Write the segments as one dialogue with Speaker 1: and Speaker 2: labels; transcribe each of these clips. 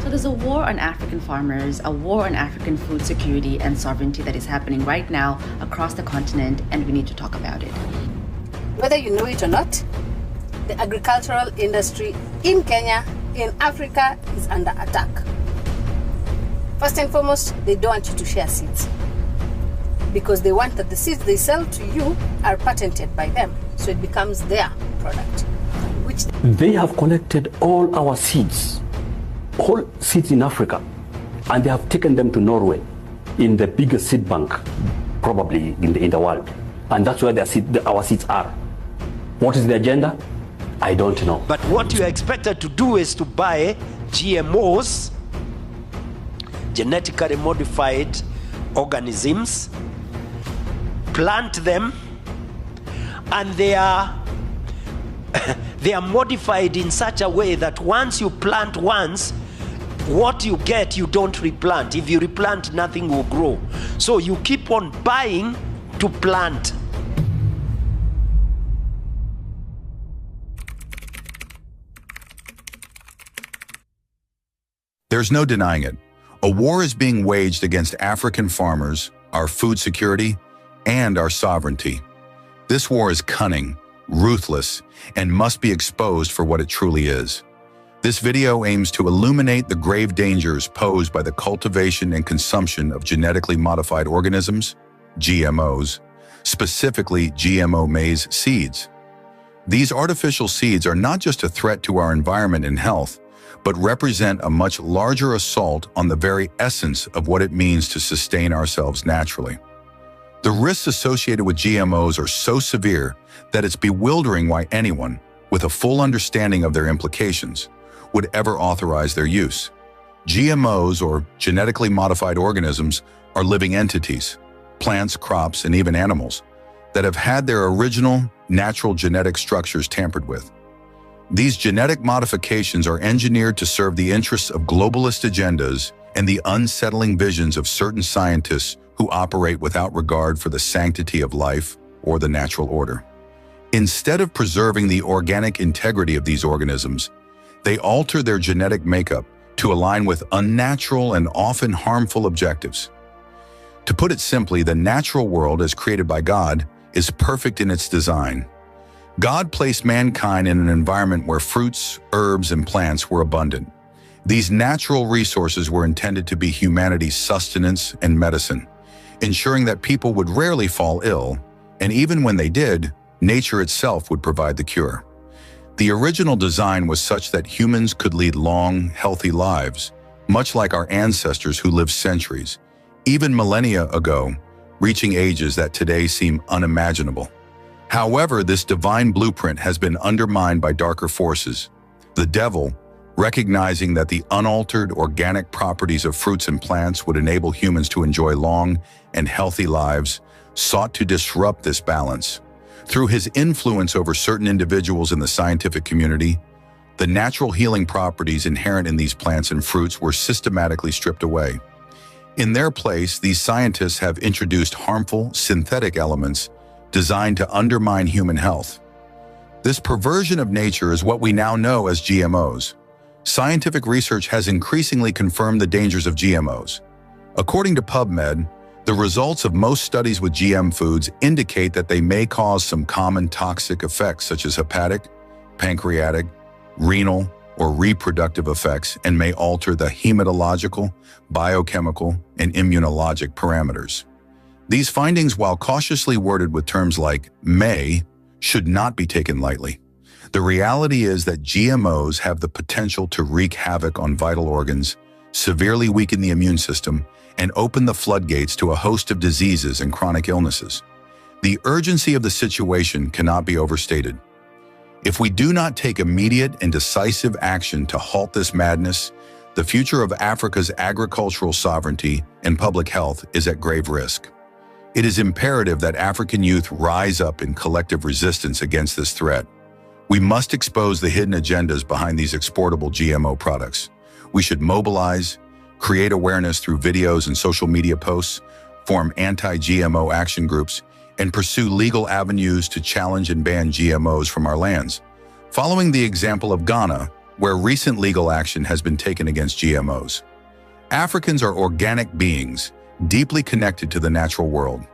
Speaker 1: So there's a war on African farmers, a war on African food security and sovereignty that is happening right now across the continent, and we need to talk about it.
Speaker 2: Whether you know it or not, the agricultural industry in Kenya, in Africa, is under attack. First and foremost, they don't want you to share seeds because they want that the seeds they sell to you are patented by them, so it becomes their product. Which
Speaker 3: they have collected all our seeds, all seeds in Africa, and they have taken them to Norway, in the biggest seed bank, probably in the world, and that's where our seeds are. What is the agenda? I don't know.
Speaker 4: But what you are expected to do is to buy GMOs, genetically modified organisms, plant them, and they are modified in such a way that once you plant once, what you get, you don't replant. If you replant, nothing will grow. So you keep on buying to plant.
Speaker 5: There's no denying it. A war is being waged against African farmers, our food security, and our sovereignty. This war is cunning, ruthless, and must be exposed for what it truly is. This video aims to illuminate the grave dangers posed by the cultivation and consumption of genetically modified organisms, GMOs, specifically GMO maize seeds. These artificial seeds are not just a threat to our environment and health, but represent a much larger assault on the very essence of what it means to sustain ourselves naturally. The risks associated with GMOs are so severe that it's bewildering why anyone, with a full understanding of their implications, would ever authorize their use. GMOs, or genetically modified organisms, are living entities, plants, crops, and even animals, that have had their original, natural genetic structures tampered with. These genetic modifications are engineered to serve the interests of globalist agendas and the unsettling visions of certain scientists who operate without regard for the sanctity of life or the natural order. Instead of preserving the organic integrity of these organisms, they alter their genetic makeup to align with unnatural and often harmful objectives. To put it simply, the natural world, as created by God, is perfect in its design. God placed mankind in an environment where fruits, herbs, and plants were abundant. These natural resources were intended to be humanity's sustenance and medicine, ensuring that people would rarely fall ill, and even when they did, nature itself would provide the cure. The original design was such that humans could lead long, healthy lives, much like our ancestors who lived centuries, even millennia ago, reaching ages that today seem unimaginable. However, this divine blueprint has been undermined by darker forces. The devil, recognizing that the unaltered organic properties of fruits and plants would enable humans to enjoy long and healthy lives, sought to disrupt this balance. Through his influence over certain individuals in the scientific community, the natural healing properties inherent in these plants and fruits were systematically stripped away. In their place, these scientists have introduced harmful synthetic elements designed to undermine human health. This perversion of nature is what we now know as GMOs. Scientific research has increasingly confirmed the dangers of GMOs. According to PubMed, the results of most studies with GM foods indicate that they may cause some common toxic effects such as hepatic, pancreatic, renal, or reproductive effects, and may alter the hematological, biochemical, and immunologic parameters. These findings, while cautiously worded with terms like may, should not be taken lightly. The reality is that GMOs have the potential to wreak havoc on vital organs, severely weaken the immune system, and open the floodgates to a host of diseases and chronic illnesses. The urgency of the situation cannot be overstated. If we do not take immediate and decisive action to halt this madness, the future of Africa's agricultural sovereignty and public health is at grave risk. It is imperative that African youth rise up in collective resistance against this threat. We must expose the hidden agendas behind these exportable GMO products. We should mobilize, create awareness through videos and social media posts, form anti-GMO action groups, and pursue legal avenues to challenge and ban GMOs from our lands. Following the example of Ghana, where recent legal action has been taken against GMOs. Africans are organic beings, deeply connected to the natural world.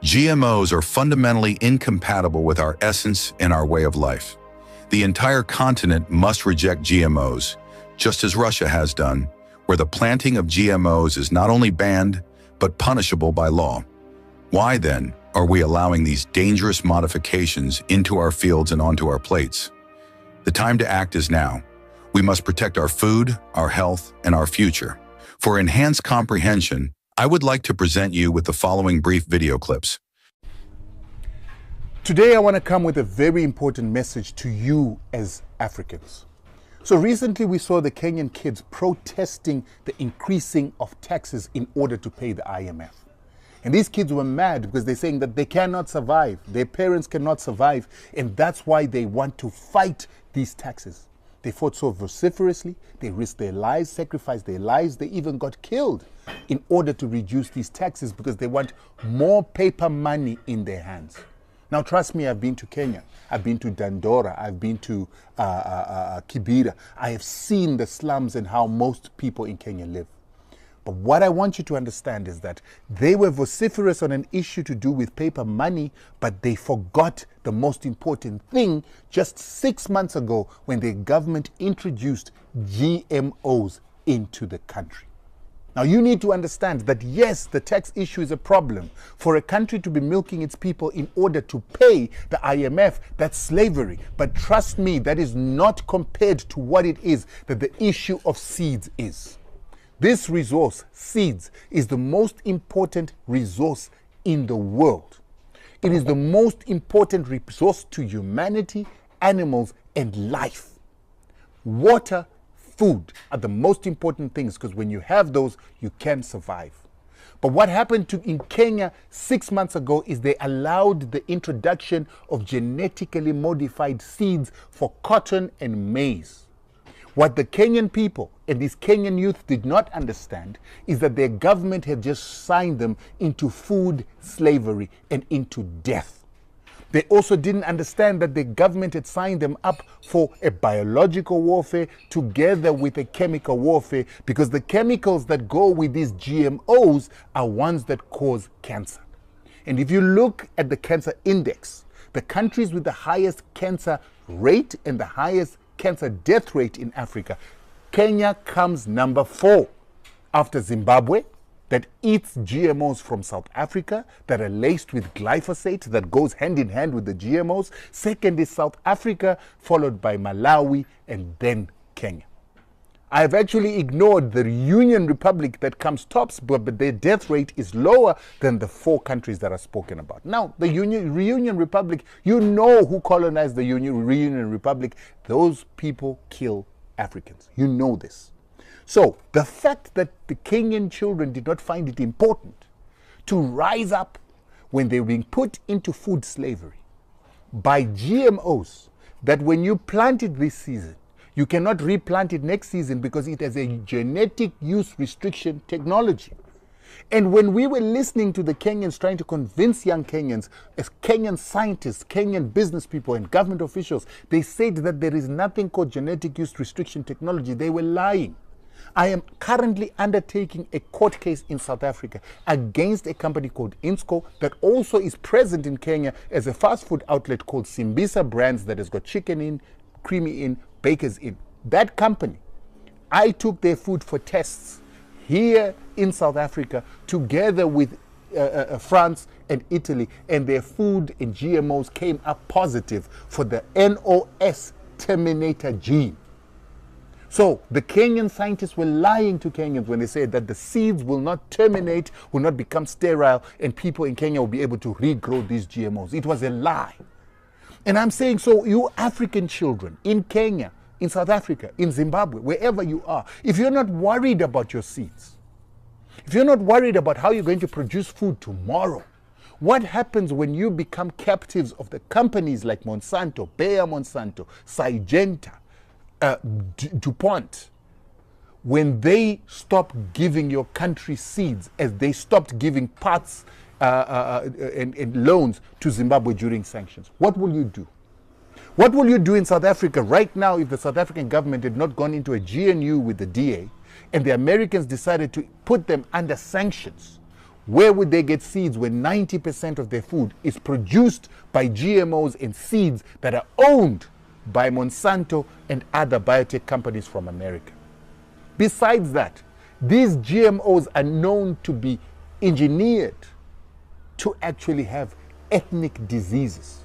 Speaker 5: GMOs are fundamentally incompatible with our essence and our way of life. The entire continent must reject GMOs, just as Russia has done, where the planting of GMOs is not only banned, but punishable by law. Why then are we allowing these dangerous modifications into our fields and onto our plates? The time to act is now. We must protect our food, our health, and our future. For enhanced comprehension, I would like to present you with the following brief video clips.
Speaker 6: Today, I want to come with a very important message to you as Africans. So recently, we saw the Kenyan kids protesting the increasing of taxes in order to pay the IMF. And these kids were mad because they're saying that they cannot survive. Their parents cannot survive. And that's why they want to fight these taxes. They fought so vociferously, they risked their lives, sacrificed their lives, they even got killed in order to reduce these taxes because they want more paper money in their hands. Now, trust me, I've been to Kenya, I've been to Dandora, I've been to Kibera. I have seen the slums and how most people in Kenya live. But what I want you to understand is that they were vociferous on an issue to do with paper money, but they forgot the most important thing just 6 months ago when the government introduced GMOs into the country. Now, you need to understand that, yes, the tax issue is a problem. For a country to be milking its people in order to pay the IMF, that's slavery. But trust me, that is not compared to what it is that the issue of seeds is. This resource, seeds, is the most important resource in the world. It is the most important resource to humanity, animals, and life. Water, food are the most important things because when you have those, you can survive. But what happened in Kenya 6 months ago is they allowed the introduction of genetically modified seeds for cotton and maize. What the Kenyan people and these Kenyan youth did not understand is that their government had just signed them into food slavery and into death. They also didn't understand that the government had signed them up for a biological warfare together with a chemical warfare because the chemicals that go with these GMOs are ones that cause cancer. And if you look at the cancer index, the countries with the highest cancer rate and the highest cancer death rate in Africa, Kenya comes number 4 after Zimbabwe, that eats GMOs from South Africa that are laced with glyphosate that goes hand in hand with the GMOs. Second is South Africa, followed by Malawi, and then Kenya. I've actually ignored the Union Republic that comes tops, but their death rate is lower than the 4 countries that are spoken about. Now, the Reunion Republic, you know who colonized the Reunion Republic. Those people kill Africans. You know this. So, the fact that the Kenyan children did not find it important to rise up when they were being put into food slavery by GMOs, that when you plant it this season, you cannot replant it next season because it has a genetic use restriction technology. And when we were listening to the Kenyans trying to convince young Kenyans, as Kenyan scientists, Kenyan business people and government officials, they said that there is nothing called genetic use restriction technology. They were lying. I am currently undertaking a court case in South Africa against a company called Insco that also is present in Kenya as a fast food outlet called Simbisa Brands that has got chicken in, creamy in, bakers in. That company, I took their food for tests here in South Africa together with France and Italy, and their food and GMOs came up positive for the NOS terminator gene. So the Kenyan scientists were lying to Kenyans when they said that the seeds will not terminate, will not become sterile, and people in Kenya will be able to regrow these GMOs. It was a lie. And I'm saying, so you African children in Kenya, in South Africa, in Zimbabwe, wherever you are, if you're not worried about your seeds, if you're not worried about how you're going to produce food tomorrow, what happens when you become captives of the companies like Monsanto, Bayer Monsanto, Syngenta, DuPont, when they stop giving your country seeds as they stopped giving parts and loans to Zimbabwe during sanctions? What will you do? What will you do in South Africa right now if the South African government had not gone into a GNU with the DA and the Americans decided to put them under sanctions? Where would they get seeds when 90% of their food is produced by GMOs and seeds that are owned by Monsanto and other biotech companies from America? Besides that, these GMOs are known to be engineered to actually have ethnic diseases.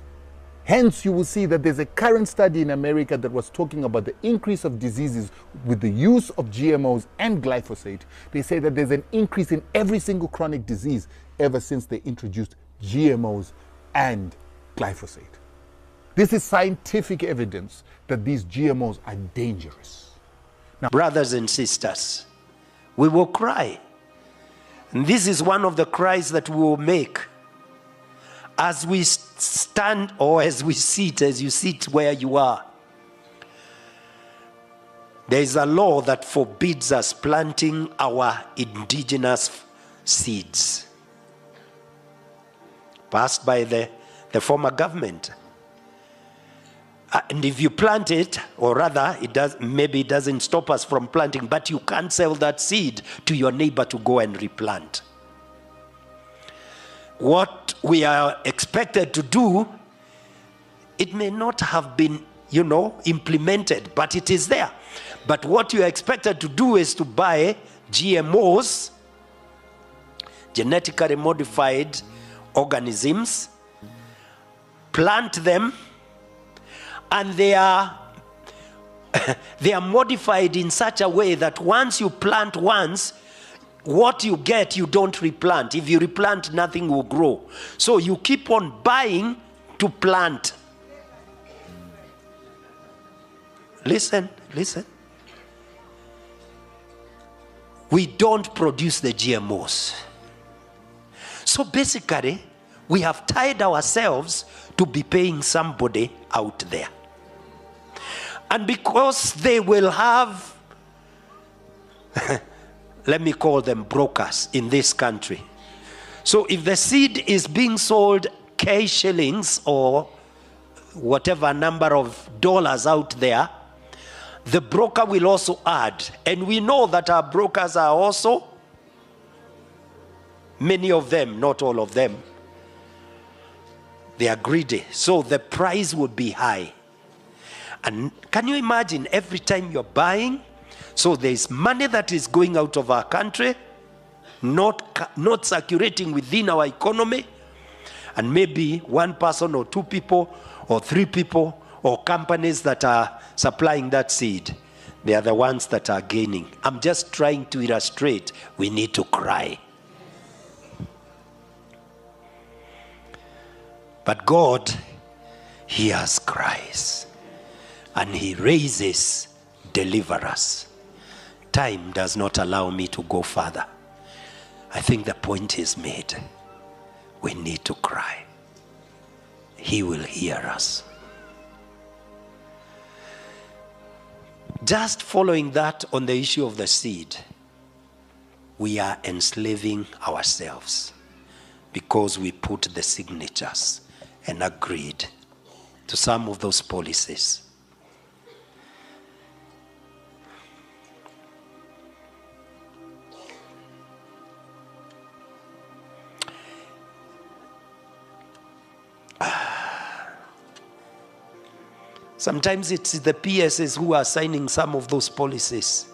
Speaker 6: Hence, you will see that there's a current study in America that was talking about the increase of diseases with the use of GMOs and glyphosate. They say that there's an increase in every single chronic disease ever since they introduced GMOs and glyphosate. This is scientific evidence that these GMOs are dangerous.
Speaker 4: Now, brothers and sisters, we will cry. And this is one of the cries that we will make as we stand, or as we sit, as you sit where you are. There is a law that forbids us planting our indigenous seeds, passed by the former government. And if you plant it, or rather, maybe it doesn't stop us from planting, but you can't sell that seed to your neighbor to go and replant. What we are expected to do, it may not have been, implemented, but it is there. But what you are expected to do is to buy GMOs, genetically modified organisms, plant them, and they are modified in such a way that once you plant once, what you get, you don't replant. If you replant, nothing will grow. So you keep on buying to plant. Listen. We don't produce the GMOs. So basically, we have tied ourselves to be paying somebody out there. And because they will have, let me call them brokers in this country. So if the seed is being sold K shillings or whatever number of dollars out there, the broker will also add. And we know that our brokers are also, many of them, not all of them, they are greedy. So the price would be high. And can you imagine every time you're buying? So there's money that is going out of our country, not circulating within our economy, and maybe one person or two people or three people or companies that are supplying that seed, they are the ones that are gaining. I'm just trying to illustrate, we need to cry. But God hears cries and he raises deliverers. Time does not allow me to go further. I think the point is made. We need to cry. He will hear us. Just following that on the issue of the seed, we are enslaving ourselves because we put the signatures and agreed to some of those policies. Sometimes it's the PSs who are signing some of those policies.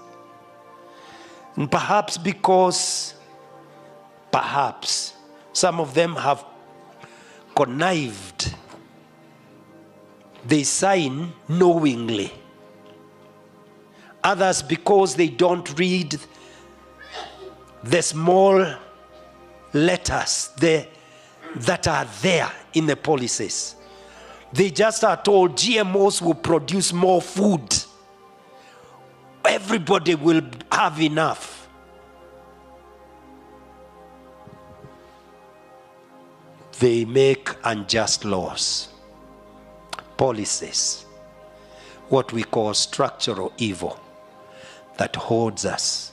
Speaker 4: And perhaps because, some of them have connived. They sign knowingly. Others because they don't read the small letters that are there in the policies. They just are told GMOs will produce more food. Everybody will have enough. They make unjust laws, policies, what we call structural evil that holds us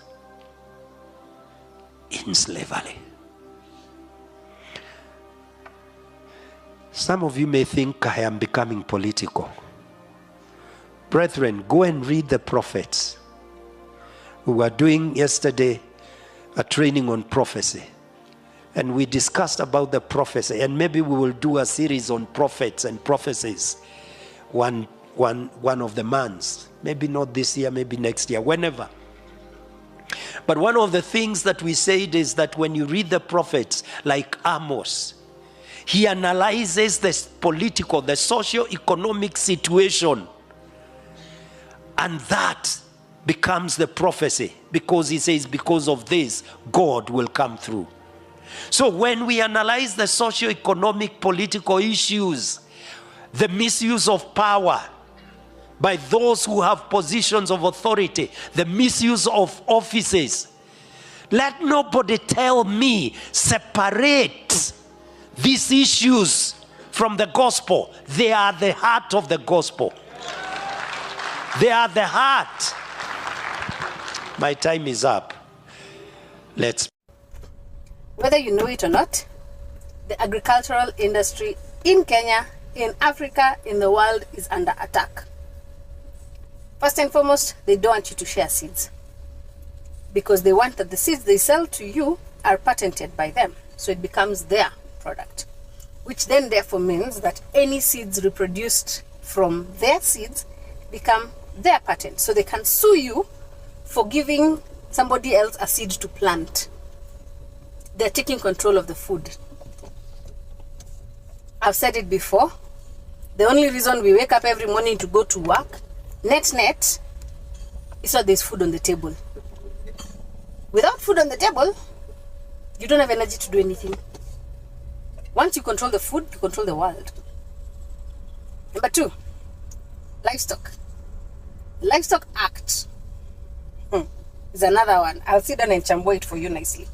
Speaker 4: in slavery. Some of you may think I am becoming political. Brethren, go and read the prophets. We were doing yesterday a training on prophecy, and we discussed about the prophecy, and maybe we will do a series on prophets and prophecies one of the months. Maybe not this year, maybe next year, whenever. But one of the things that we said is that when you read the prophets like Amos, he analyzes the political, the socio-economic situation, and that becomes the prophecy, because he says, because of this, God will come through. So when we analyze the socio-economic political issues, the misuse of power by those who have positions of authority, the misuse of offices, let nobody tell me separate these issues from the gospel. They are the heart of the gospel. They are the heart. My time is up.
Speaker 2: Whether you know it or not, the agricultural industry in Kenya, in Africa, in the world is under attack. First and foremost, they don't want you to share seeds, because they want that the seeds they sell to you are patented by them, so it becomes their product, which then therefore means that any seeds reproduced from their seeds become their patent, so they can sue you for giving somebody else a seed to plant. They're taking control of the food. I've said it before, the only reason we wake up every morning to go to work, net, is that there's food on the table. Without food on the table, you don't have energy to do anything. Once you control the food, you control the world. Number 2, livestock. The Livestock Act is another one. I'll sit down and chambua it for you nicely.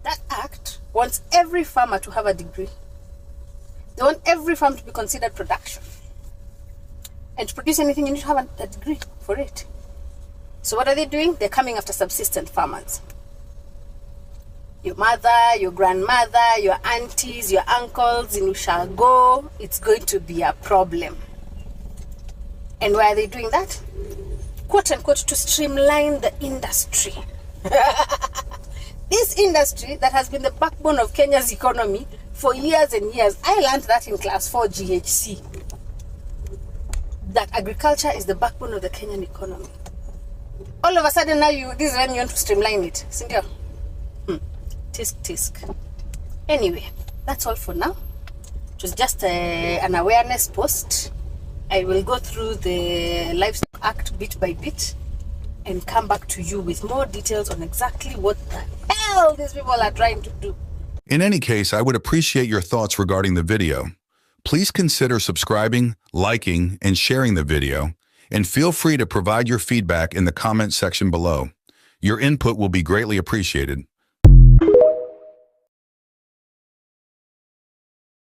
Speaker 2: That act wants every farmer to have a degree. They want every farm to be considered production. And to produce anything, you need to have a degree for it. So what are they doing? They're coming after subsistent farmers. Your mother, your grandmother, your aunties, your uncles in Ushago, it's going to be a problem. And why are they doing that? Quote unquote, to streamline the industry. This industry that has been the backbone of Kenya's economy for years and years. I learned that in class 4 GHC. That agriculture is the backbone of the Kenyan economy. All of a sudden now this is when you want to streamline it. Sindio? Tisk. Anyway, that's all for now. It was just an awareness post. I will go through the Livestock Act bit by bit and come back to you with more details on exactly what the hell these people are trying to do.
Speaker 5: In any case, I would appreciate your thoughts regarding the video. Please consider subscribing, liking, and sharing the video, and feel free to provide your feedback in the comment section below. Your input will be greatly appreciated.